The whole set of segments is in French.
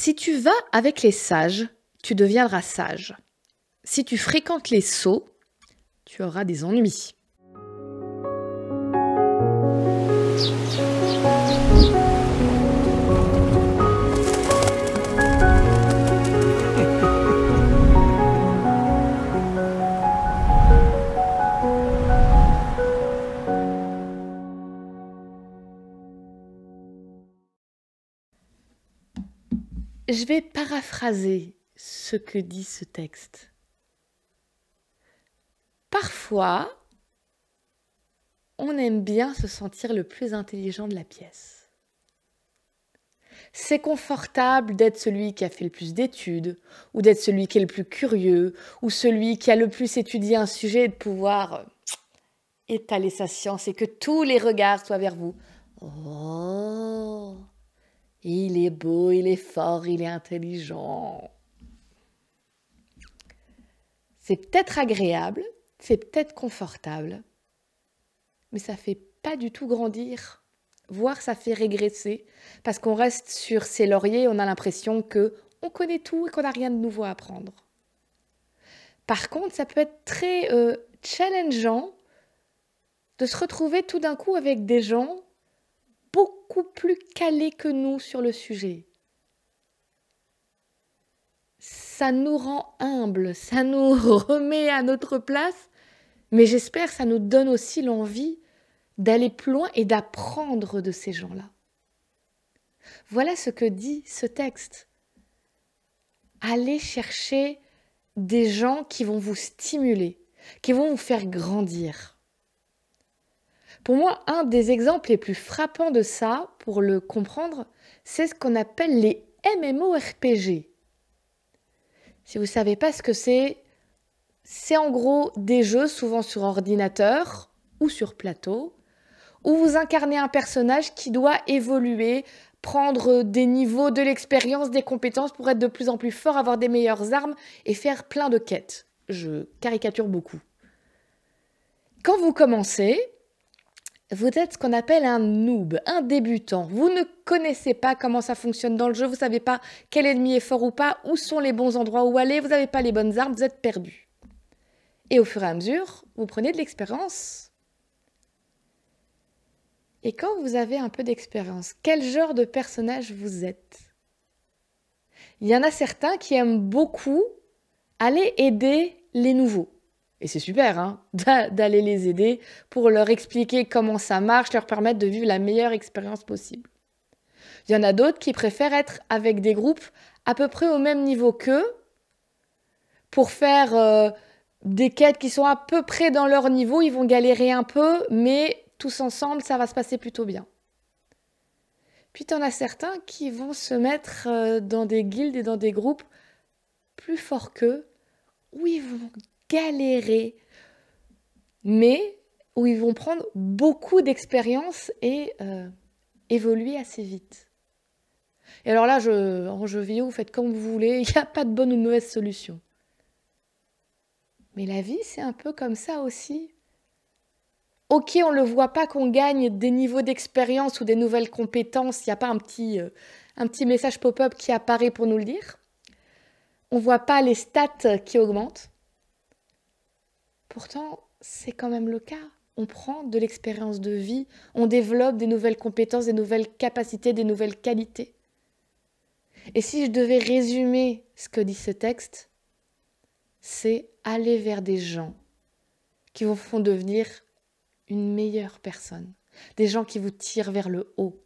Si tu vas avec les sages, tu deviendras sage. Si tu fréquentes les sots, tu auras des ennuis. Je vais paraphraser ce que dit ce texte. Parfois, on aime bien se sentir le plus intelligent de la pièce. C'est confortable d'être celui qui a fait le plus d'études, ou d'être celui qui est le plus curieux, ou celui qui a le plus étudié un sujet et de pouvoir étaler sa science et que tous les regards soient vers vous. Oh, il est beau, il est fort, il est intelligent. C'est peut-être agréable, c'est peut-être confortable, mais ça ne fait pas du tout grandir, voire ça fait régresser, parce qu'on reste sur ses lauriers et on a l'impression qu'on connaît tout et qu'on n'a rien de nouveau à apprendre. Par contre, ça peut être très challengeant de se retrouver tout d'un coup avec des gens beaucoup plus calés que nous sur le sujet. Ça nous rend humbles, ça nous remet à notre place, mais j'espère que ça nous donne aussi l'envie d'aller plus loin et d'apprendre de ces gens-là. Voilà ce que dit ce texte. Allez chercher des gens qui vont vous stimuler, qui vont vous faire grandir. Pour moi, un des exemples les plus frappants de ça, pour le comprendre, c'est ce qu'on appelle les MMORPG. Si vous ne savez pas ce que c'est en gros des jeux, souvent sur ordinateur ou sur plateau, où vous incarnez un personnage qui doit évoluer, prendre des niveaux, de l'expérience, des compétences pour être de plus en plus fort, avoir des meilleures armes et faire plein de quêtes. Je caricature beaucoup. Quand vous commencez, vous êtes ce qu'on appelle un noob, un débutant. Vous ne connaissez pas comment ça fonctionne dans le jeu, vous ne savez pas quel ennemi est fort ou pas, où sont les bons endroits où aller, vous n'avez pas les bonnes armes, vous êtes perdu. Et au fur et à mesure, vous prenez de l'expérience. Et quand vous avez un peu d'expérience, quel genre de personnage vous êtes? Il y en a certains qui aiment beaucoup aller aider les nouveaux. Et c'est super hein, d'aller les aider pour leur expliquer comment ça marche, leur permettre de vivre la meilleure expérience possible. Il y en a d'autres qui préfèrent être avec des groupes à peu près au même niveau qu'eux pour faire des quêtes qui sont à peu près dans leur niveau. Ils vont galérer un peu, mais tous ensemble, ça va se passer plutôt bien. Puis tu en as certains qui vont se mettre dans des guildes et dans des groupes plus forts qu'eux, où ils vont galérer, mais où ils vont prendre beaucoup d'expérience et évoluer assez vite. Et alors là, en jeu vidéo, vous faites comme vous voulez, il n'y a pas de bonne ou de mauvaise solution. Mais la vie, c'est un peu comme ça aussi. Ok, on ne le voit pas qu'on gagne des niveaux d'expérience ou des nouvelles compétences, il n'y a pas un petit message pop-up qui apparaît pour nous le dire. On ne voit pas les stats qui augmentent. Pourtant, c'est quand même le cas. On prend de l'expérience de vie, on développe des nouvelles compétences, des nouvelles capacités, des nouvelles qualités. Et si je devais résumer ce que dit ce texte, c'est aller vers des gens qui vous font devenir une meilleure personne. Des gens qui vous tirent vers le haut.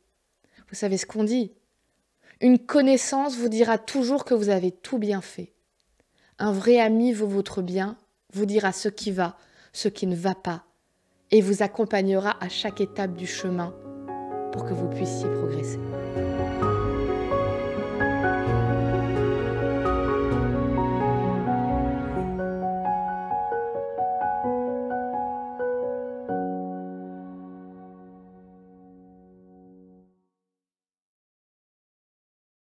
Vous savez ce qu'on dit? Une connaissance vous dira toujours que vous avez tout bien fait. Un vrai ami vaut votre bien, vous dira ce qui va, ce qui ne va pas, et vous accompagnera à chaque étape du chemin pour que vous puissiez progresser.